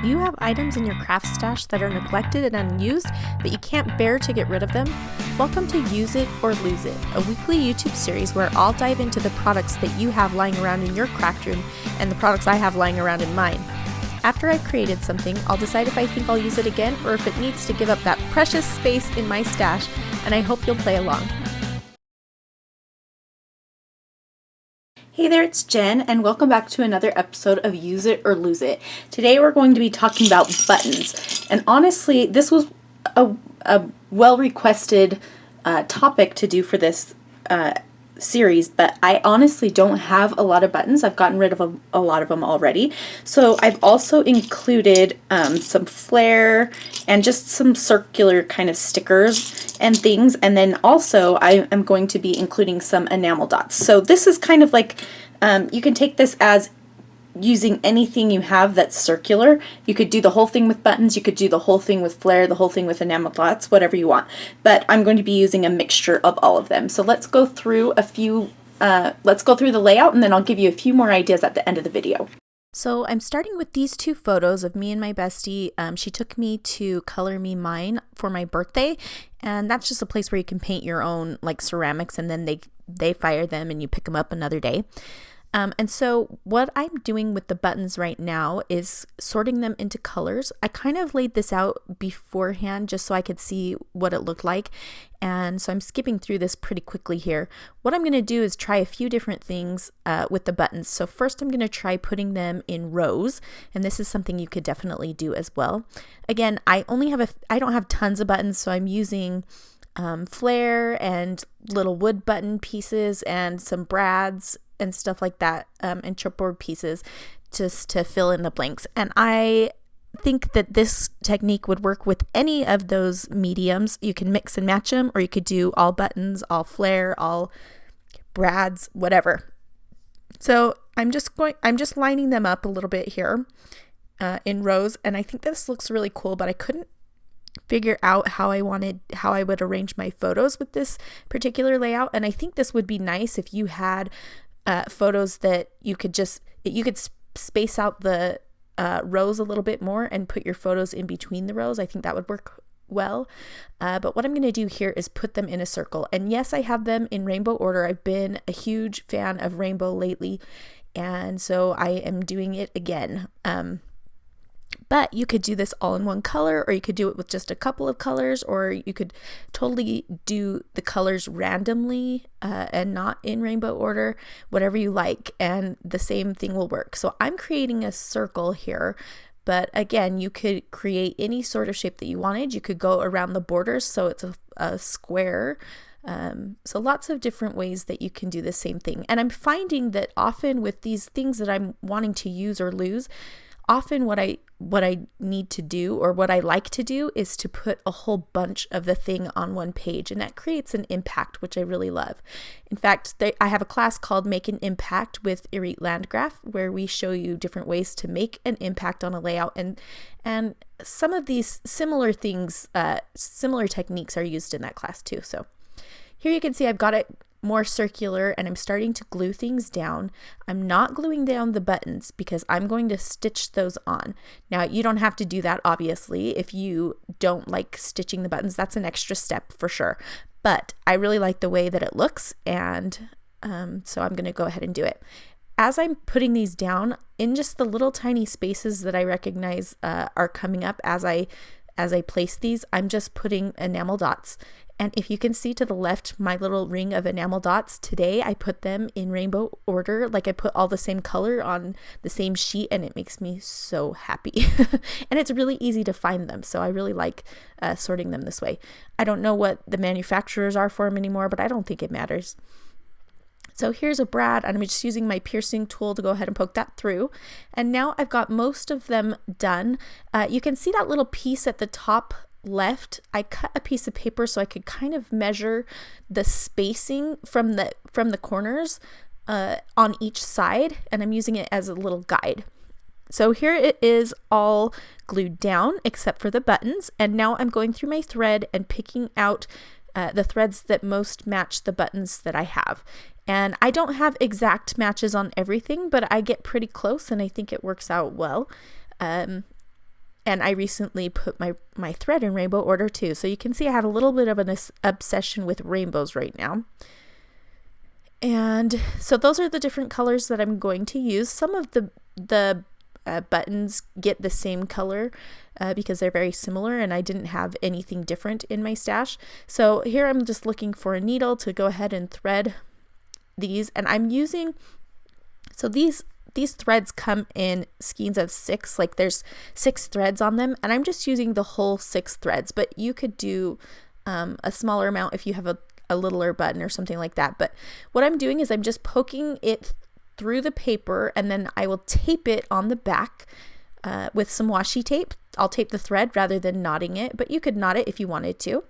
Do you have items in your craft stash that are neglected and unused, but you can't bear to get rid of them? Welcome to Use It or Lose It, a weekly YouTube series where I'll dive into the products that you have lying around in your craft room and the products I have lying around in mine. After I've created something, I'll decide if I think I'll use it again or if it needs to give up that precious space in my stash, and I hope you'll play along. Hey there, it's Jen, and welcome back to another episode of Use It or Lose It. Today we're going to be talking about buttons, and honestly, this was a well-requested topic to do for this series, but I honestly don't have a lot of buttons. I've gotten rid of a lot of them already. So I've also included some Flair and just some circular kind of stickers and things. And then also I am going to be including some enamel dots. So this is kind of like, you can take this as using anything you have that's circular. You could do the whole thing with buttons, you could do the whole thing with Flair, the whole thing with enamel dots, whatever you want. But I'm going to be using a mixture of all of them. So let's go through let's go through the layout, and then I'll give you a few more ideas at the end of the video. So I'm starting with these two photos of me and my bestie. She took me to Color Me Mine for my birthday, and that's just a place where you can paint your own like ceramics, and then they fire them and you pick them up another day. And so what I'm doing with the buttons right now is sorting them into colors. I kind of laid this out beforehand just so I could see what it looked like. And so I'm skipping through this pretty quickly here. What I'm going to do is try a few different things with the buttons. So first I'm going to try putting them in rows, and this is something you could definitely do as well. Again, I don't have tons of buttons, so I'm using Flair and little wood button pieces and some brads and stuff like that, and chipboard pieces just to fill in the blanks. And I think that this technique would work with any of those mediums. You can mix and match them, or you could do all buttons, all Flair, all brads, whatever. So I'm just lining them up a little bit here in rows, and I think this looks really cool, but I couldn't figure out how I would arrange my photos with this particular layout. And I think this would be nice if you had photos that you could space out the rows a little bit more and put your photos in between the rows. I think that would work well. But what I'm going to do here is put them in a circle. And yes, I have them in rainbow order. I've been a huge fan of rainbow lately, and so I am doing it again. But you could do this all in one color, or you could do it with just a couple of colors, or you could totally do the colors randomly and not in rainbow order, whatever you like, and the same thing will work. So I'm creating a circle here, but again, you could create any sort of shape that you wanted. You could go around the borders, so it's a square. So lots of different ways that you can do the same thing. And I'm finding that often with these things that I'm wanting to use or lose, often what I need to do, or what I like to do, is to put a whole bunch of the thing on one page, and that creates an impact, which I really love. In fact, I have a class called Make an Impact with Iridescent Landgraf, where we show you different ways to make an impact on a layout, and some of these similar things, similar techniques are used in that class too. So here you can see I've got it more circular, and I'm starting to glue things down. I'm not gluing down the buttons because I'm going to stitch those on. Now, you don't have to do that, obviously. If you don't like stitching the buttons, that's an extra step for sure. But I really like the way that it looks, and so I'm going to go ahead and do it. As I'm putting these down, in just the little tiny spaces that I recognize are coming up as I place these, I'm just putting enamel dots. And if you can see to the left, my little ring of enamel dots, today I put them in rainbow order. Like, I put all the same color on the same sheet, and it makes me so happy. And it's really easy to find them, so I really like sorting them this way. I don't know what the manufacturers are for them anymore, but I don't think it matters. So here's a brad, and I'm just using my piercing tool to go ahead and poke that through. And now I've got most of them done. You can see that little piece at the top left. I cut a piece of paper so I could kind of measure the spacing from the corners on each side, and I'm using it as a little guide. So here it is all glued down except for the buttons, and now I'm going through my thread and picking out the threads that most match the buttons that I have. And I don't have exact matches on everything, but I get pretty close, and I think it works out well. And I recently put my thread in rainbow order too. So you can see I have a little bit of an obsession with rainbows right now. And so those are the different colors that I'm going to use. Some of the buttons get the same color because they're very similar, and I didn't have anything different in my stash. So here I'm just looking for a needle to go ahead and thread these, and I'm using, so these threads come in skeins of 6, like there's 6 threads on them, and I'm just using the whole 6 threads, but you could do a smaller amount if you have a littler button or something like that. But what I'm doing is I'm just poking it through the paper, and then I will tape it on the back with some washi tape. I'll tape the thread rather than knotting it, but you could knot it if you wanted to.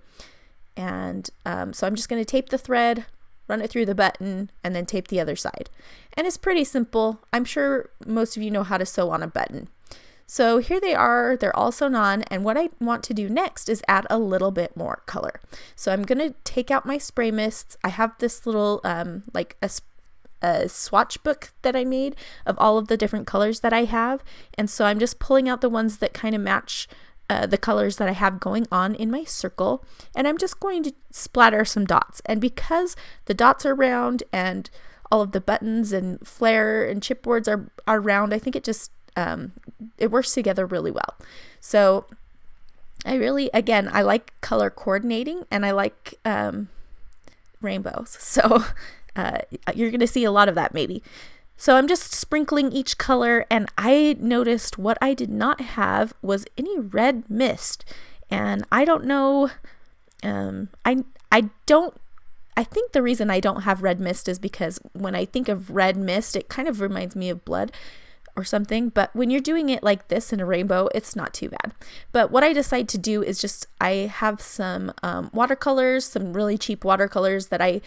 And so I'm just going to tape the thread, run it through the button, and then tape the other side. And it's pretty simple. I'm sure most of you know how to sew on a button. So here they are, they're all sewn on, and what I want to do next is add a little bit more color. So I'm going to take out my spray mists. I have this little like a swatch book that I made of all of the different colors that I have, and so I'm just pulling out the ones that kind of match the colors that I have going on in my circle, and I'm just going to splatter some dots. And because the dots are round and all of the buttons and Flair and chipboards are round, I think it just it works together really well. So I really, again, I like color coordinating, and I like rainbows, so you're going to see a lot of that maybe. So I'm just sprinkling each color, and I noticed what I did not have was any red mist. And I don't know, I think the reason I don't have red mist is because when I think of red mist, it kind of reminds me of blood or something. But when you're doing it like this in a rainbow, it's not too bad. But what I decide to do is just, I have some watercolors, some really cheap watercolors that I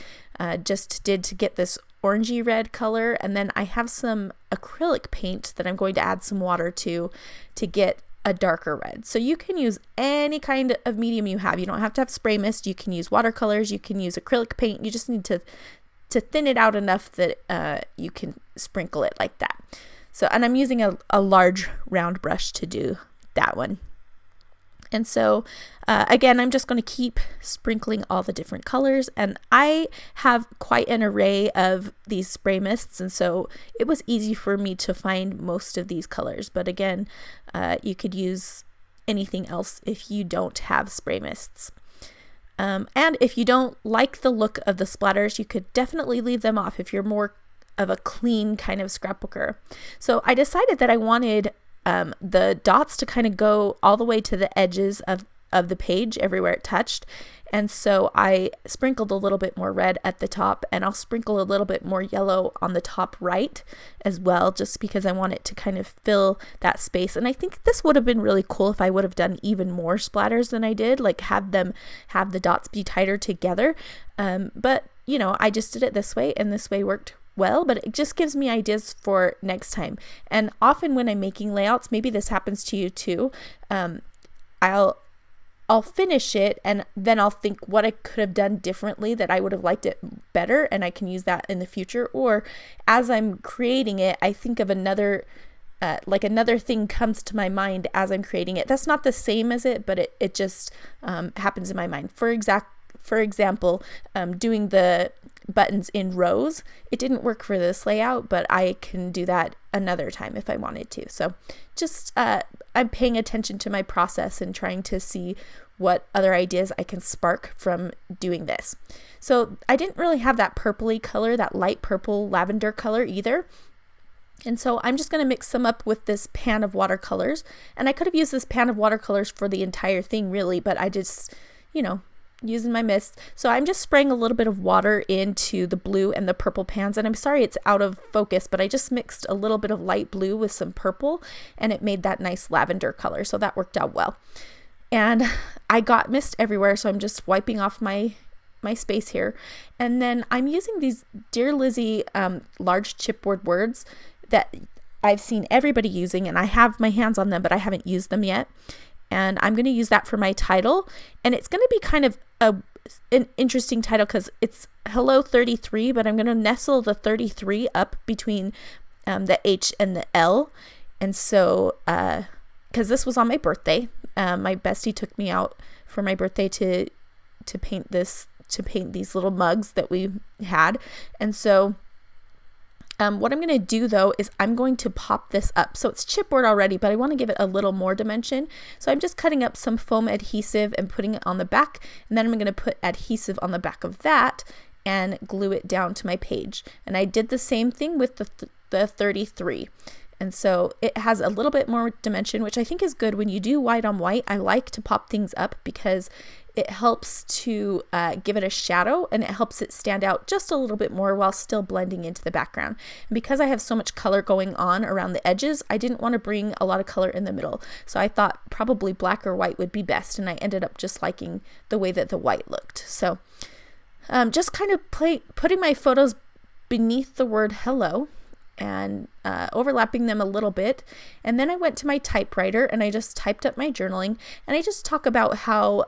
just did to get this orangey red color, and then I have some acrylic paint that I'm going to add some water to get a darker red. So you can use any kind of medium you have. You don't have to have spray mist. You can use watercolors, you can use acrylic paint. You just need to thin it out enough that you can sprinkle it like that. So, and I'm using a large round brush to do that one. And so, again, I'm just going to keep sprinkling all the different colors. And I have quite an array of these spray mists, and so it was easy for me to find most of these colors. But again, you could use anything else if you don't have spray mists. And if you don't like the look of the splatters, you could definitely leave them off if you're more of a clean kind of scrapbooker. So I decided that I wanted the dots to kind of go all the way to the edges of the page everywhere it touched. And so I sprinkled a little bit more red at the top, and I'll sprinkle a little bit more yellow on the top right as well, just because I want it to kind of fill that space. And I think this would have been really cool if I would have done even more splatters than I did, like have the dots be tighter together. But you know, I just did it this way, and this way worked well, but it just gives me ideas for next time. And often when I'm making layouts, maybe this happens to you too, I'll finish it, and then I'll think what I could have done differently that I would have liked it better, and I can use that in the future. Or as I'm creating it, I think of another another thing comes to my mind as I'm creating it. That's not the same as it, but it just happens in my mind. For example, doing the buttons in rows, it didn't work for this layout, but I can do that another time if I wanted to. So just I'm paying attention to my process and trying to see what other ideas I can spark from doing this. So I didn't really have that purpley color, that light purple lavender color either. And so I'm just going to mix them up with this pan of watercolors. And I could have used this pan of watercolors for the entire thing really, but I just, using my mist. So I'm just spraying a little bit of water into the blue and the purple pans. And I'm sorry it's out of focus, but I just mixed a little bit of light blue with some purple, and it made that nice lavender color. So that worked out well. And I got mist everywhere, so I'm just wiping off my space here. And then I'm using these Dear Lizzie large chipboard words that I've seen everybody using, and I have my hands on them, but I haven't used them yet. And I'm going to use that for my title, and it's going to be kind of an interesting title because it's Hello 33, but I'm going to nestle the 33 up between the H and the L. And so because this was on my birthday. My bestie took me out for my birthday to paint these little mugs that we had. And so what I'm going to do though is I'm going to pop this up. So it's chipboard already, but I want to give it a little more dimension. So I'm just cutting up some foam adhesive and putting it on the back. And then I'm going to put adhesive on the back of that and glue it down to my page. And I did the same thing with the 33. And so it has a little bit more dimension, which I think is good when you do white on white. I like to pop things up because it helps to give it a shadow, and it helps it stand out just a little bit more while still blending into the background. And because I have so much color going on around the edges, I didn't want to bring a lot of color in the middle. So I thought probably black or white would be best, and I ended up just liking the way that the white looked. So just kind of putting my photos beneath the word hello and overlapping them a little bit. And then I went to my typewriter and I just typed up my journaling, and I just talk about how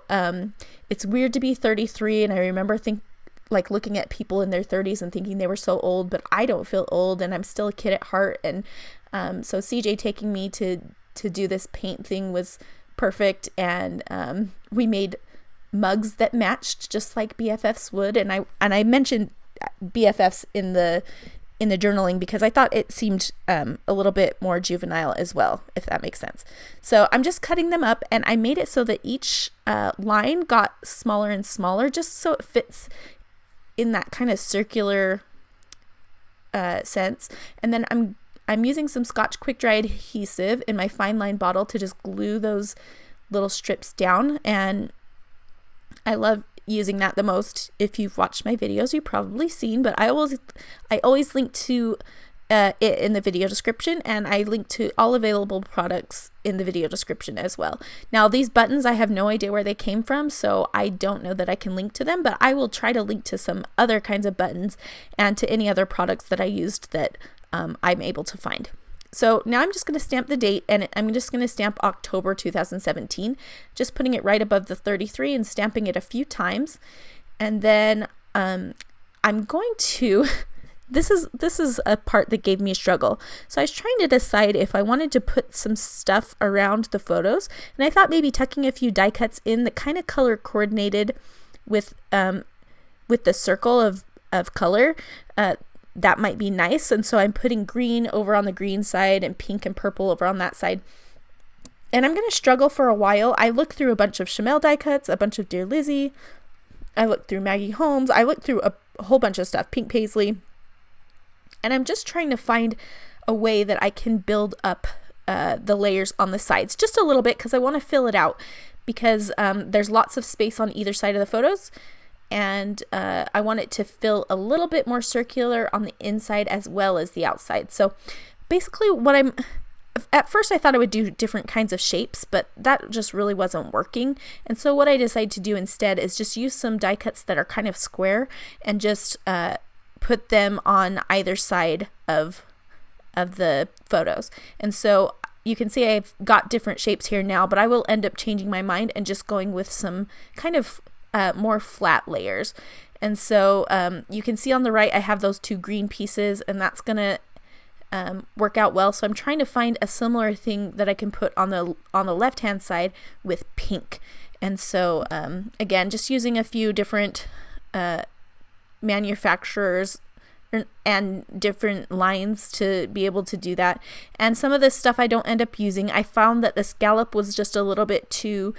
it's weird to be 33. And I remember looking at people in their 30s and thinking they were so old, but I don't feel old and I'm still a kid at heart. And so CJ taking me to do this paint thing was perfect. And we made mugs that matched just like BFFs would. And I mentioned BFFs in the journaling because I thought it seemed a little bit more juvenile as well, if that makes sense. So I'm just cutting them up, and I made it so that each line got smaller and smaller just so it fits in that kind of circular sense. And then I'm using some Scotch quick dry adhesive in my fine line bottle to just glue those little strips down, and I love using that the most. If you've watched my videos, you've probably seen, but I always link to it in the video description, and I link to all available products in the video description as well. Now these buttons, I have no idea where they came from, so I don't know that I can link to them, but I will try to link to some other kinds of buttons and to any other products that I used that I'm able to find. So now I'm just going to stamp the date, and I'm just going to stamp October 2017, just putting it right above the 33 and stamping it a few times. And then I'm going to, this is a part that gave me a struggle. So I was trying to decide if I wanted to put some stuff around the photos, and I thought maybe tucking a few die cuts in that kind of color coordinated with the circle of color, that might be nice. And so I'm putting green over on the green side and pink and purple over on that side. And I'm going to struggle for a while. I looked through a bunch of Chamel die cuts, a bunch of Dear Lizzie. I looked through Maggie Holmes. I looked through a whole bunch of stuff, Pink Paisley. And I'm just trying to find a way that I can build up the layers on the sides just a little bit, because I want to fill it out, because there's lots of space on either side of the photos. And I want it to feel a little bit more circular on the inside as well as the outside. So basically at first I thought I would do different kinds of shapes, but that just really wasn't working. And so what I decided to do instead is just use some die cuts that are kind of square and just put them on either side of the photos. And so you can see I've got different shapes here now, but I will end up changing my mind and just going with some kind of more flat layers. And so you can see on the right I have those two green pieces, and that's gonna work out well. So I'm trying to find a similar thing that I can put on the left hand side with pink. And so again, just using a few different manufacturers and different lines to be able to do that. And some of this stuff I don't end up using. I found that the scallop was just a little bit too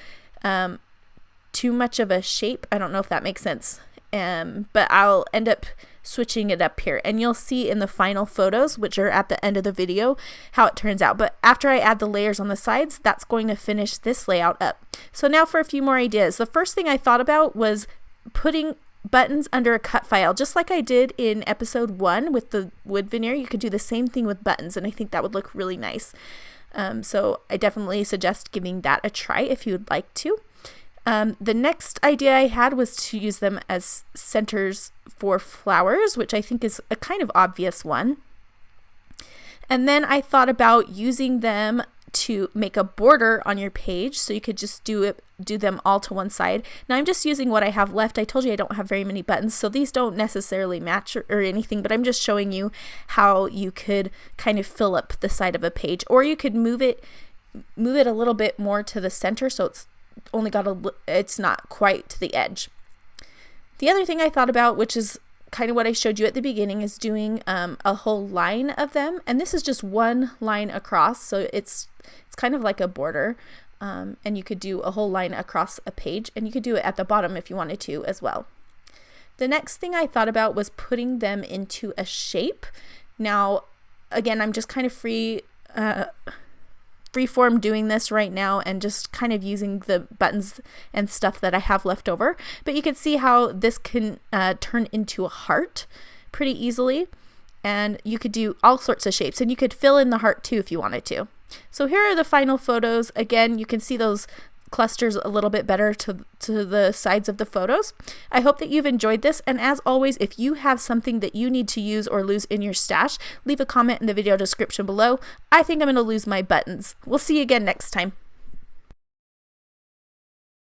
much of a shape. I don't know if that makes sense. But I'll end up switching it up here, and you'll see in the final photos, which are at the end of the video, how it turns out. But after I add the layers on the sides, that's going to finish this layout up. So now for a few more ideas. The first thing I thought about was putting buttons under a cut file, just like I did in episode 1 with the wood veneer. You could do the same thing with buttons, and I think that would look really nice. So I definitely suggest giving that a try if you would like to. The next idea I had was to use them as centers for flowers, which I think is a kind of obvious one. And then I thought about using them to make a border on your page, so you could just do them all to one side. Now I'm just using what I have left. I told you I don't have very many buttons, so these don't necessarily match or anything, but I'm just showing you how you could kind of fill up the side of a page, or you could move move it a little bit more to the center so it's only got it's not quite to the edge. The other thing I thought about, which is kind of what I showed you at the beginning, is doing a whole line of them, and this is just one line across, so it's kind of like a border, and you could do a whole line across a page, and you could do it at the bottom if you wanted to as well. The next thing I thought about was putting them into a shape. Now, again, I'm just kind of freeform doing this right now and just kind of using the buttons and stuff that I have left over. But you can see how this can turn into a heart pretty easily. And you could do all sorts of shapes, and you could fill in the heart too if you wanted to. So here are the final photos. Again, you can see those clusters a little bit better to the sides of the photos. I hope that you've enjoyed this, and as always, if you have something that you need to use or lose in your stash, leave a comment in the video description below. I think I'm going to lose my buttons. We'll see you again next time.